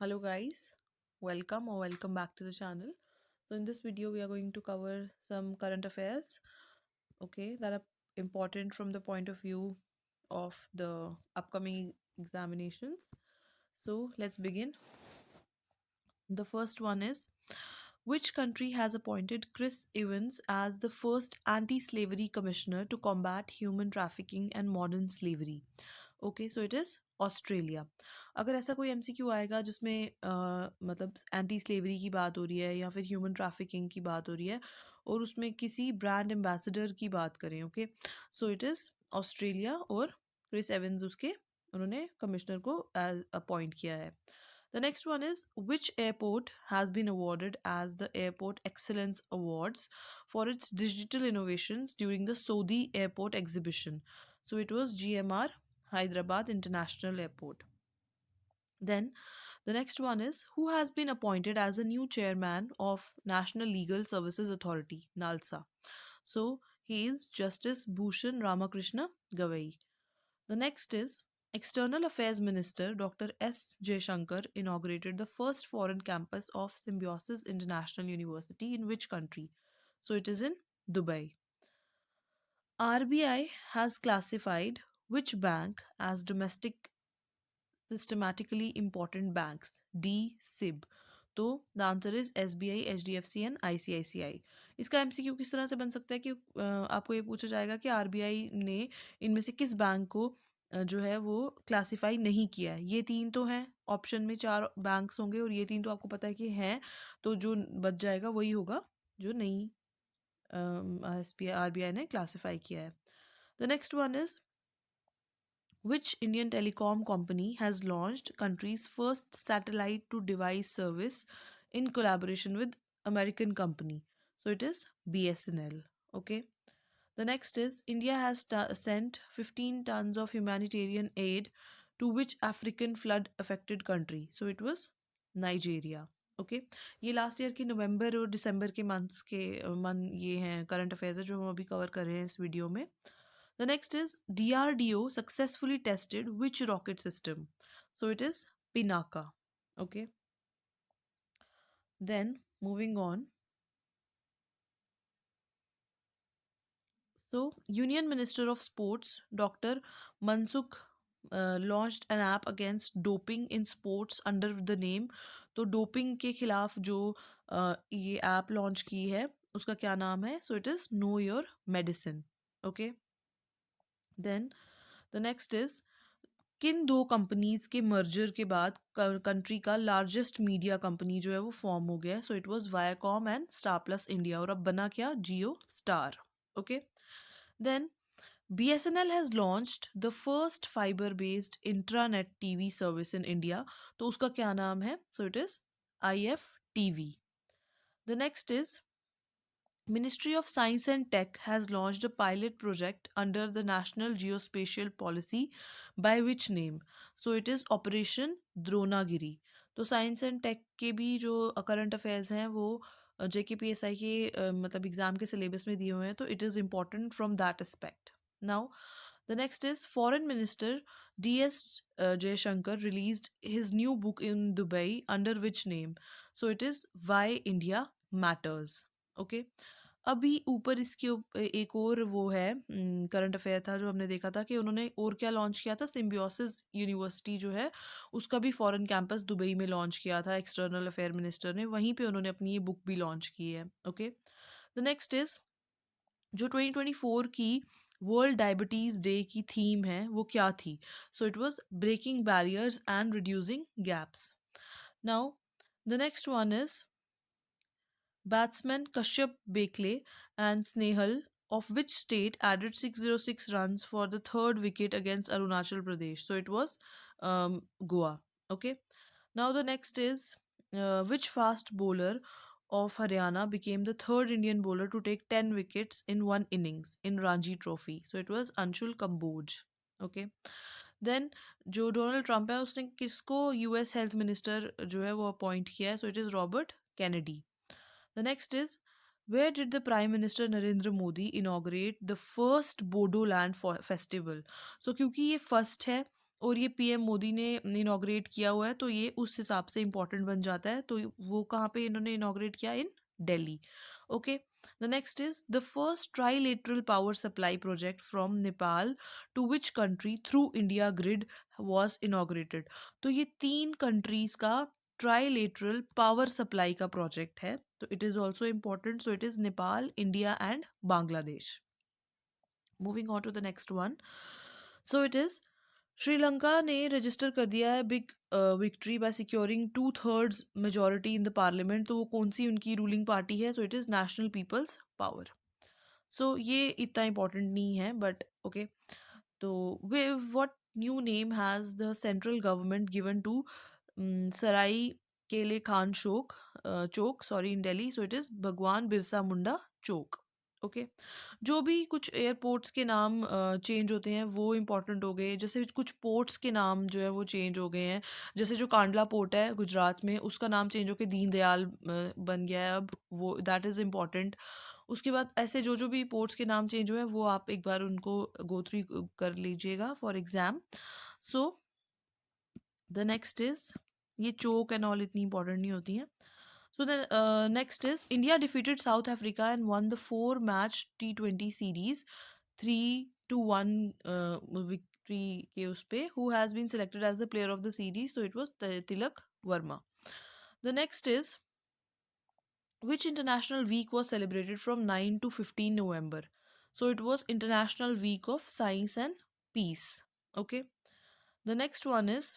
Hello guys, welcome back to the channel. So in this video we are going to cover some current affairs, okay, that are important from the point of view of the upcoming examinations. So let's begin. The first one is, which country has appointed Chris Evans as the first anti-slavery commissioner to combat human trafficking and modern slavery? Okay so it is Australia. अगर ऐसा कोई MCQ आएगा जिसमें मतलब anti slavery की बात हो रही है या फिर ह्यूमन ट्रैफिकिंग की बात हो रही है और उसमें किसी ब्रांड एम्बेसडर की बात करें, okay so it is Australia और क्रिस एवंस उसके उन्होंने कमिश्नर को अपॉइंट किया है। The next one is, which airport has been awarded as the airport excellence awards for its digital innovations during the Saudi airport exhibition? So it was GMR Hyderabad International Airport. Then the next one is, who has been appointed as the new chairman of National Legal Services Authority, NALSA? So he is Justice Bhushan Ramakrishna Gavai. The next is, External Affairs Minister Dr. S. Jaishankar inaugurated the first foreign campus of Symbiosis International University in which country? So it is in Dubai. RBI has classified which bank as domestic systematically important banks? D. SIB. तो the answer is SBI, HDFC and ICICI. इसका MCQ किस तरह से बन सकता है कि आपको ये पूछा जाएगा कि RBI ने इनमें से किस बैंक को जो है वो क्लासिफाई नहीं किया है। ये तीन तो हैं, ऑप्शन में चार बैंक्स होंगे और ये तीन तो आपको पता है कि हैं, तो जो बच जाएगा वही होगा जो नहीं RBI ने क्लासिफाई किया है। The next one is, which Indian telecom company has launched country's first satellite to device service in collaboration with American company? So it is BSNL. Okay. The next is, India has sent 15 tons of humanitarian aid to which African flood affected country? So it was Nigeria. Okay ये last year के नवंबर और दिसंबर के month ये हैं current affairs है जो हम अभी कवर कर रहे हैं इस वीडियो में। The next is, DRDO successfully tested which rocket system? So it is Pinaka. Okay. Then moving on. So Union Minister of Sports Dr. Mansukh launched an app against doping in sports under the name. तो doping के खिलाफ जो ये app launch की है उसका क्या नाम है? So it is Know Your Medicine. Okay. Then the next is, किन दो कंपनीज के मर्जर के बाद कंट्री का लार्जेस्ट मीडिया कंपनी जो है वो फॉर्म हो गया है? So it was Viacom and Star Plus India और अब बना क्या? Jio Star. Okay. Then BSNL has launched the first fibre based intranet TV service in India, तो उसका क्या नाम है? So it is IFTV. The next is, Ministry of Science and Tech has launched a pilot project under the National Geospatial Policy by which name? So it is Operation Dronagiri. तो science and take के भी जो current affairs हैं वो JKPSI के मतलब exam के syllabus में दिए हुए हैं, तो it is important from that aspect. Now the next is, foreign minister DS Jaishankar released his new book in Dubai under which name? So it is Why India Matters. Okay. अभी ऊपर इसके एक और वो है करंट अफेयर था जो हमने देखा था कि उन्होंने और क्या लॉन्च किया था? सिम्बियोसिस यूनिवर्सिटी जो है उसका भी फॉरेन कैंपस दुबई में लॉन्च किया था एक्सटर्नल अफेयर मिनिस्टर ने, वहीं पे उन्होंने अपनी ये बुक भी लॉन्च की है. ओके. द नेक्स्ट इज, जो 2024 की वर्ल्ड डायबिटीज़ डे की थीम है वो क्या थी? So it was breaking barriers and reducing gaps. Now the next one is, batsmen Kashyap Bekle and Snehal of which state added 606 runs for the third wicket against Arunachal Pradesh? So it was Goa. Okay. Now the next is, which fast bowler of Haryana became the third Indian bowler to take 10 wickets in one innings in Ranji Trophy? So it was Anshul Kamboj. Okay. Then जो Donald Trump है उसने किसको US health minister जो है वो appoint किया है? So it is Robert Kennedy. The next is, where did the Prime Minister Narendra Modi inaugurate the first Bodoland festival? So क्योंकि ये फर्स्ट है और ये पीएम मोदी ने इनॉग्रेट किया हुआ है, तो ये उस हिसाब से इम्पोर्टेंट बन जाता है। तो वो कहाँ पे इन्होंने इनॉग्रेट किया? In Delhi. Okay, the next is the first trilateral power supply project from Nepal to which country through India grid was inaugurated. तो ये 3 कंट्रीज का ट्राइलेटरल पावर सप्लाई का प्रोजेक्ट है, तो it is also important. So it is Nepal, India and Bangladesh. Moving on to the next one, so it is Sri Lanka ने register कर दिया है big victory by securing 2/3 majority in the parliament. तो वो कौन सी उनकी रूलिंग पार्टी है? So it is national people's power. सो ये इतना इम्पोर्टेंट नहीं है, बट ओके। तो वे what new name has the central government given to Sarai Kale Khan Chowk sorry in Delhi? So it is Bhagwan Birsa Munda Chowk. Okay, जो भी कुछ एयरपोर्ट्स के नाम चेंज होते हैं वो इम्पोर्टेंट हो गए। जैसे कुछ पोर्ट्स के नाम जो है वो चेंज हो गए हैं। जैसे जो कांडला पोर्ट है गुजरात में, उसका नाम चेंज होकर दीन दयाल बन गया है अब, वो दैट इज़ इम्पॉर्टेंट। उसके बाद ऐसे जो जो भी पोर्ट्स के नाम चेंज हुए हैं वो आप एक बार उनको गो थ्रू कर लीजिएगा for exam. So the next is, ये चोक एंड ऑल इतनी इंपॉर्टेंट नहीं होती हैं। So the next is India defeated South Africa and won the 4-match T20 series 3-1 victory के उस पे. Who has been selected as the player of the series? So it was Tilak Verma. The next is which international week was celebrated from 9 to 15 November? So it was International Week of Science and Peace. Okay. The next one is,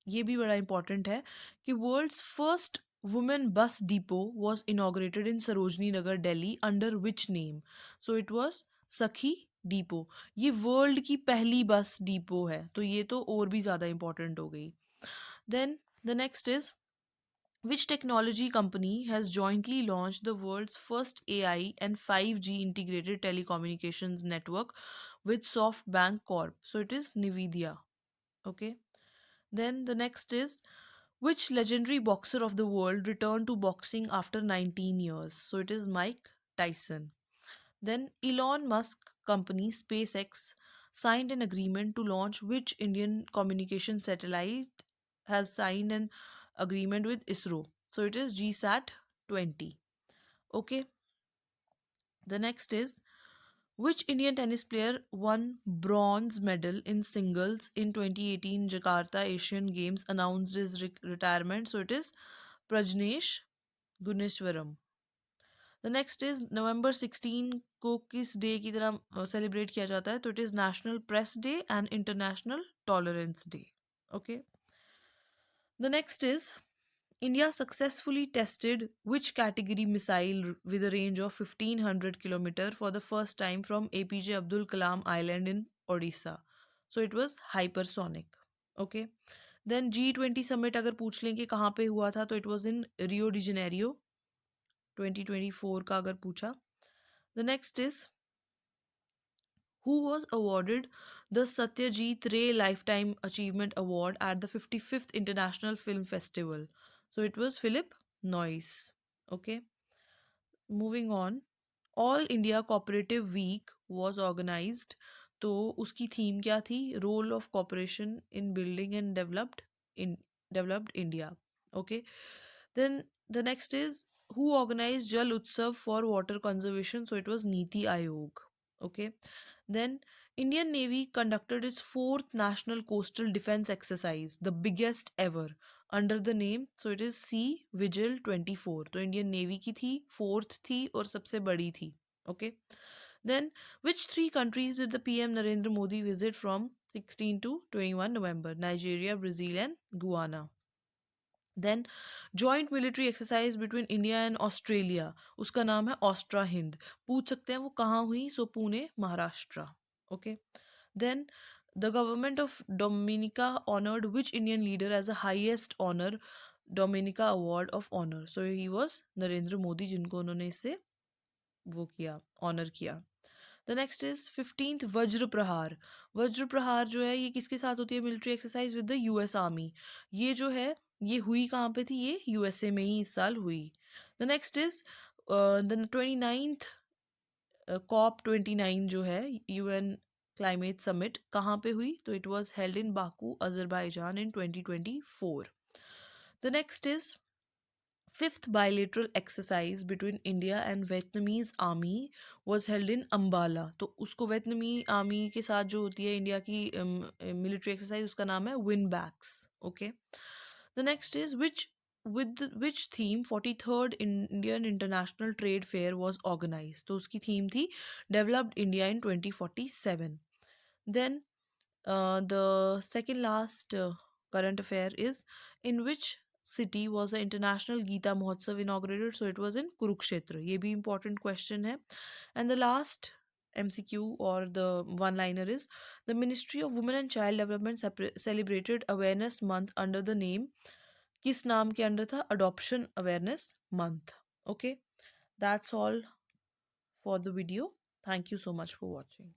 ये भी बड़ा important है कि world's first women bus depot was inaugurated in Sarojini Nagar Delhi under which name? So it was Sakhi depot. ये world की पहली bus depot है, तो ये तो और भी ज़्यादा इंपॉर्टेंट हो गई। Then the next is which technology company has jointly launched the world's first AI and 5G integrated telecommunications network with SoftBank Corp? So it is Nvidia. Okay. Then the next is which legendary boxer of the world returned to boxing after 19 years? So it is Mike Tyson. Then Elon Musk company SpaceX signed an agreement to launch which Indian communication satellite has signed an agreement with ISRO. So it is GSAT 20. Okay. The next is which Indian tennis player won bronze medal in singles in 2018 Jakarta Asian Games announced his retirement? So it is Prajnesh Gunneswaram. The next is November 16 को किस day की तरह celebrate किया जाता है? तो it is national press day and international tolerance day. Okay. The next is India successfully tested which category missile with a range of 1500 km for the first time from APJ Abdul Kalam Island in Odisha. So it was hypersonic. Okay. Then G20 summit अगर पूछ लें कि कहाँ पे हुआ था, तो it was in Rio de Janeiro 2024 का अगर पूछा. The next is who was awarded the Satyajit Ray Lifetime Achievement Award at the 55th International Film Festival. So it was Philip Noyce. Okay. Moving on. All India Cooperative Week was organized. तो उसकी theme क्या थी? Role of cooperation in building and developed India. Okay. Then the next is who organise Jal Utsav for water conservation? So it was NITI Aayog. Okay. Then Indian Navy conducted its fourth national coastal defense exercise, the biggest ever, under the name, so it is Sea Vigil 24. तो Indian Navy की थी, fourth थी और सबसे बड़ी थी. Okay. Then which three countries did the PM Narendra Modi visit from 16 to 21 November? Nigeria, Brazil and Guyana. Then joint military exercise between India and Australia, उसका नाम है ऑस्ट्रा हिंद. पूछ सकते हैं वो कहाँ हुई? So Pune, Maharashtra. Okay. Then the government of Dominica honoured which Indian leader as a highest honour Dominica award of honour? So he was Narendra Modi, जिनको उन्होंने इससे वो किया, ऑनर किया. द नेक्स्ट इज 15th वज्र प्रहार. वज्र प्रहार जो है ये किसके साथ होती है? Military exercise with the US army. ये जो है ये हुई कहाँ पे थी? ये यूएसए में ही इस साल हुई. The next is the 29th COP 29 जो है UN क्लाइमेट समिट कहाँ पे हुई? तो it was held in Baku Azerbaijan in 2024. The next is fifth bilateral exercise between India and Vietnamese army was held in Ambala. तो उसको वियतनामी army के साथ जो होती है इंडिया की मिलिट्री एक्सरसाइज, उसका नाम है win backs. Okay. The next is with which theme 43rd Indian International Trade Fair was organized. तो उसकी थीम थी Developed India in 2047. Then the second last current affair is, in which city was the International Gita Mahotsav inaugurated? So it was in Kurukshetra. ये भी important question है. And the last MCQ or the one liner is, the Ministry of Women and Child Development celebrated Awareness Month under the name, किस नाम के under था? Adoption Awareness Month. Okay, that's all for the video. Thank you so much for watching.